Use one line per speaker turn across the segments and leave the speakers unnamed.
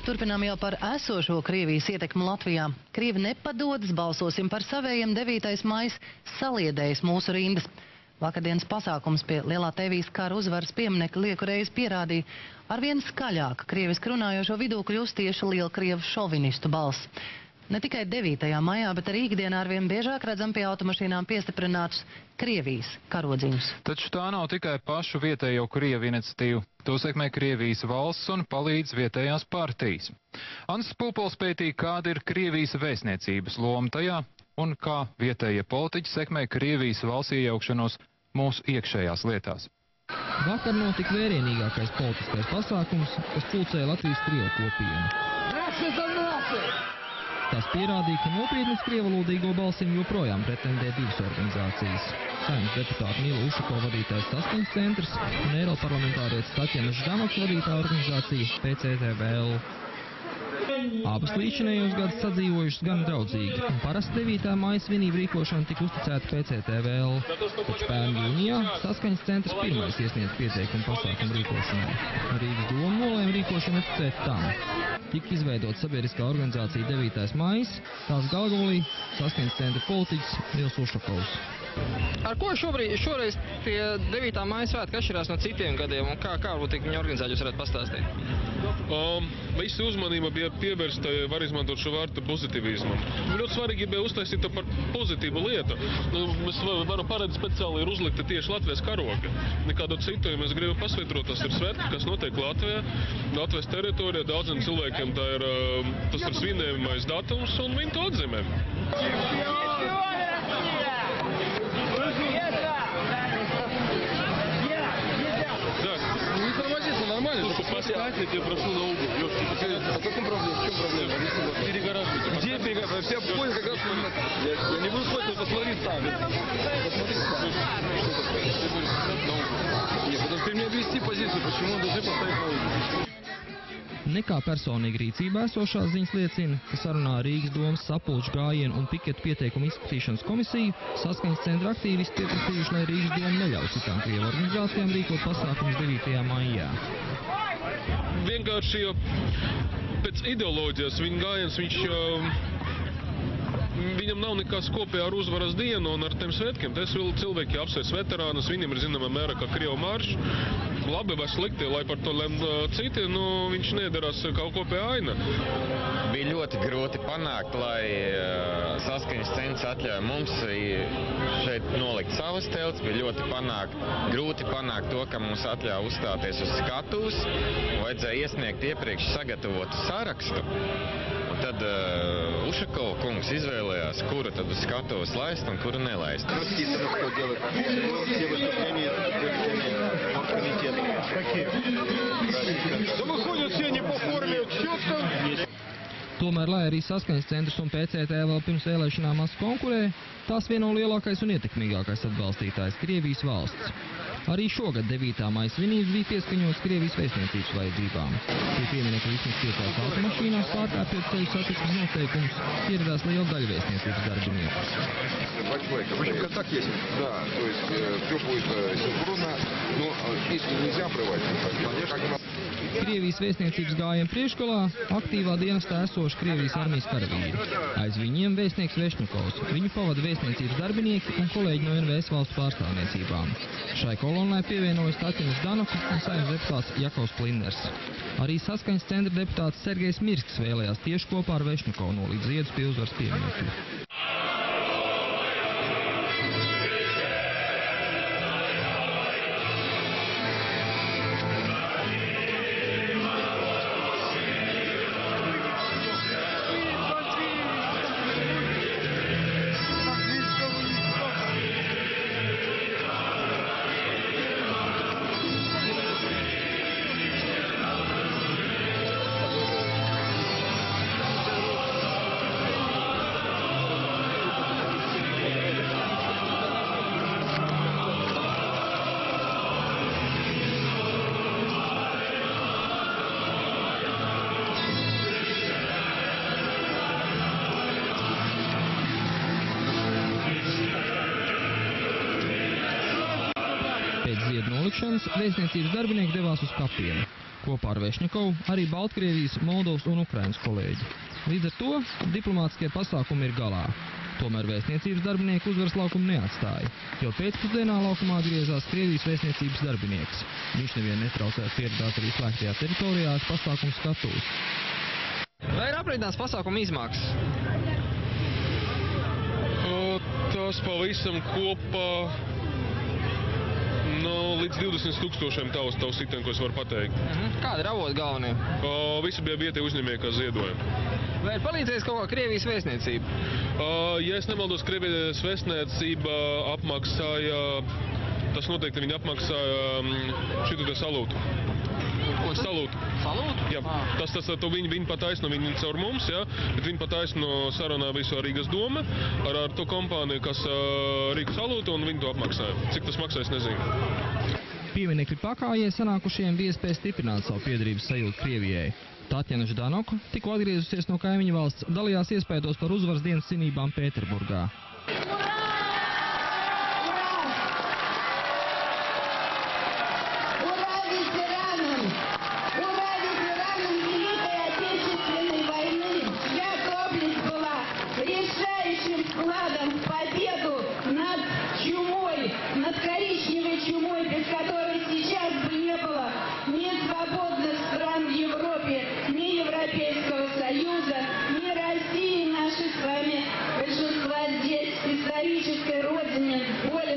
Turpinām jau par esošo Krievijas ietekmi Latvijā. Krievi nepadodas, balsosim par savējiem, 9. maijs saliedējis mūsu rindas. Vakardienas pasākums pie Lielā Tēvijas kara uzvaras pieminekļa lieku reizi pierādīja, arvien skaļāk krieviski runājošo vidū kļūst tieši lielkrievu šovinistu balss. Ne tikai 9. maijā, bet arī ikdienā arvien biežāk redzam pie automašīnām piestiprinātus Krievijas karodziņus.
Taču tā nav tikai pašu vietējo Krievu iniciatīvu. To sekmē Krievijas valsts un palīdz vietējās partijas. Ansis Pulpols pētīja, kāda ir Krievijas vēstniecības loma tajā un kā vietējie politiķi sekmē Krievijas valsts iejaukšanos mūsu iekšējās lietās.
Vakar notika vērienīgākais politiskais pasākums, kas pulcēja Latvijas Krievu kopienu. Tas pierādīja, ka nopietni uz krievalodīgo balsim joprojām pretendē divas organizācijas. Saeimas deputāta Mila Ušakova vadītais Saskaņas centrs un eiroparlamentārietis Tatjana Ždanoka vadītā organizācija PCTVL. Abas līdzinējos gadus sadzīvojušas gan draudzīgi, un parasti 9. maija svinību rīkošana tika uzticēta PCTVL. Taču pērn jūnijā Saskaņas centrs pirmais iesniedz pieteikumu pasākumu rīkošanai. Rīgas doma nolēma rīkošanu uzticēt tam. Tika izveidota sabiedriskā organizācija 9. maijs, tās galvulī Saskaņas centra politiķis Mils Ušakovs.
Ar ko šoreiz tie 9. maija svētki atšķirās no citiem gadiem, un kā varbūt viņi organizēt, jūs varētu pastāstīt?
Visa uzmanība bija pievērsta, var izmantot šo vārdu pozitīvismam. Ļoti svarīgi bija uztaisīt to par pozitīvu lietu. Mēs varam paredzēt speciāli ir uzlikta tieši Latvijas karoga. Nekādu citu, ja mēs gribam pasvītrot, tas ir svētki, kas notiek Latvijā, Latvijas teritorijā. Daudziem cilvēkiem tas ir svinējumais datums, un viņi to atzīmē.
Нормально, что поставить, я тебе прошу на угол. Лёшка, в каком проблеме? В чем проблема? Перегораживайте. Где перегораживайте? Все понял, как раз... Я не буду спать, но посмотри сам. Посмотри сам. Что такое? Нет, потому что ты мне объясни позицию, почему он должны поставить на угол.
Nekā personīgi rīcībā esošās ziņas liecina, ka sarunā Rīgas domas sapulču gājienu un piketu pieteikumu izskatīšanas komisiju Saskaņas centra aktīvisti pieprasījuši, lai Rīgas doma neļauj citām Krievu organizācijām rīkot pasākumus 9. maijā.
Vienkārši pēc ideoloģijas viņa gājiens, viņam nav nekas kopējā ar uzvaras dienu un ar tiem svētkiem. Tas vēl cilvēki apsveic veterānus, viņiem ir zināmā mērā kā Krievu marš. Labi vai slikti, lai par to lem citi, viņš nedarās kaut kopējā aina.
Bija ļoti grūti panākt, lai Saskaņas centrs atļauj mums šeit nolikt savas telts. Bija ļoti grūti panākt to, ka mums atļauj uzstāties uz skatuves. Vajadzēja iesniegt iepriekš sagatavotu sarakstu. Un tad Ušakova kungs izvēlējās, kuru tad uz skatuves laist un kuru nelaist.
Tomēr, lai arī Saskaņas centrs un PCTVL pirms vēlēšanām maz konkurē, tās vieno lielākais un ietekmīgākais atbalstītājs - Krievijas valsts. Arī šogad 9. maija svinības bija pieskaņotas Krievijas vēstniecības vajadzībām. Pie pieminekļa vismaz 5 automašīnās pārkāpjot ceļu satiksmes noteikumus, ieradās liela daļa vēstniecības darbinieku.
Контакт есть? Да, то есть все будет синхронно, но если нельзя обрывать, конечно.
Krievijas vēstniecības gājiena priekšgalā aktīvā dienestā esoši Krievijas armijas karavīri. Aiz viņiem vēstnieks Vešņukovs, viņu pavada vēstniecības darbinieki un kolēģi no NVS valsts pārstāvniecībām. Šai kolonnai pievienojas Tatjana Ždanoka un Saeimas deputāts Jakovs Plinners. Arī Saskaņas centra deputāts Sergejs Mirsks vēlējās tieši kopā ar Vešņukovu nolikt ziedus pie uzvaras pieminekļa. Pēc ziedu nolikšanas vēstniecības darbinieki devās uz kapienu. Kopā ar Vešņakovu arī Baltkrievijas, Moldovas un Ukrainas kolēģi. Līdz ar to diplomātiskie pasākumi ir galā. Tomēr vēstniecības darbinieki uzvaras laukumu neatstāja, jo pēcpusdienā laukumā griezās Krievijas vēstniecības darbinieks. Viņš nevienu netraucēs ieradās arī slēgtajā teritorijā ar pasākumu skatuves.
Vai ir aprēķināts pasākumu izmaksas?
Tas pavisam kopā līdz 20 000 tavu sitienu, ko es varu pateikt.
Kādi ir avoti galvenie?
Visi bija vietēji uzņēmēji, kas ziedoja.
Vai ir palīdzējis kaut kā Krievijas vēstniecība?
Ja es nemaldos, Krievijas vēstniecība apmaksāja, tas noteikti viņi apmaksāja šitu te salūtu. Salūtu.
Salūtu?
Jā, viņi pataisno viņi caur mums, jā, bet viņi pataisno sarunā visu ar Rīgas doma, ar to kompāniju, kas Rīgu salūtu, un viņi to apmaksāja. Cik tas maksā, es nezinu.
Pieminekļu pakājē sanākušajiem bija iespēja stiprināt savu piederības sajūtu Krievijai. Tatjana Ždanoka, tikko atgriezusies no kaimiņu valsts, dalījās iespējos par uzvaras dienas svinībām Pēterburgā.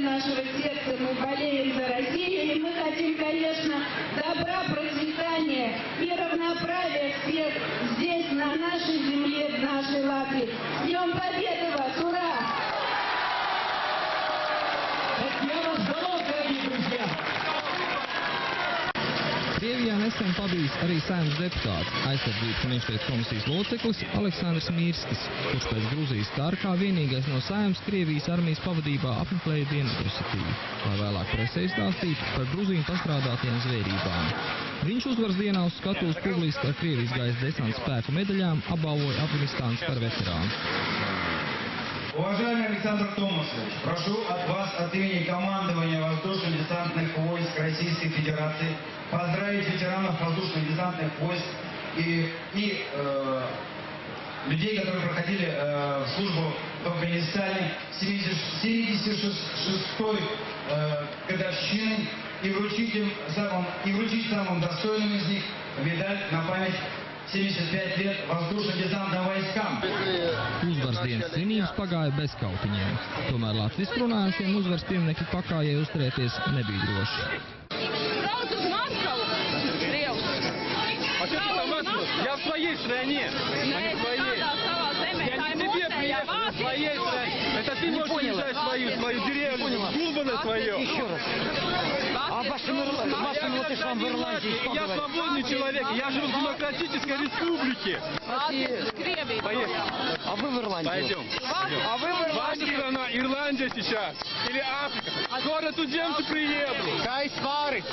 Нашего сердца мы болеем за Россию, и мы хотим, конечно, добра, процветания и равноправия всех здесь, на нашей земле, в нашей Латвии. С Днем Победы вас! Ура!
Татьяна Жданова, дорогие друзья!
Krievijā nesen pabijis arī Saeimas deputāts, aizsardzības un iekšlietu komisijas loceklis Aleksandrs Mirskis, kurš pēc Gruzijas kara kā vienīgais no Saeimas Krievijas armijas pavadībā apmeklēja Dienvidosetīju, lai vēlāk presē stāstītu par Gruziju pastrādātiem zvērībām. Viņš uzvaras dienā uz skatuves publiski ar Krievijas gaisa desanta spēku medaļām apbalvoja Afganistānas kara veterānu.
Уважаемый Александр Томасович, прошу от вас от имени командования воздушно-десантных войск Российской Федерации поздравить ветеранов воздушно-десантных войск и людей, которые проходили службу в Афганистане 76-й годовщины и вручить самым достойным из них медаль на память 75 лет воздушно-десантным войskām.
Uzvaras dienas svinības pagāja bez kautiņiem. Tomēr Latvijas runājušiem uzvaras pieminekļu pakājē uzturēties nebija droši.
Brauc uz Maskavu! Krievs!
А что ты там Масква? Я в своей стране, а не в твоей. Я не тебе приехал, я в своей стране. Это ты можешь уезжать в свою деревню, Гурбана свое.
Еще раз. А вашим латышам в Ирландии что
Я свободный человек, я живу в демократической республике. Поехали.
А вы в Ирландии?
Пойдем.
А вы в
Ваша страна, Ирландия сейчас. Или Африка. Скоро туземцы приедут.
Кайс Варыч!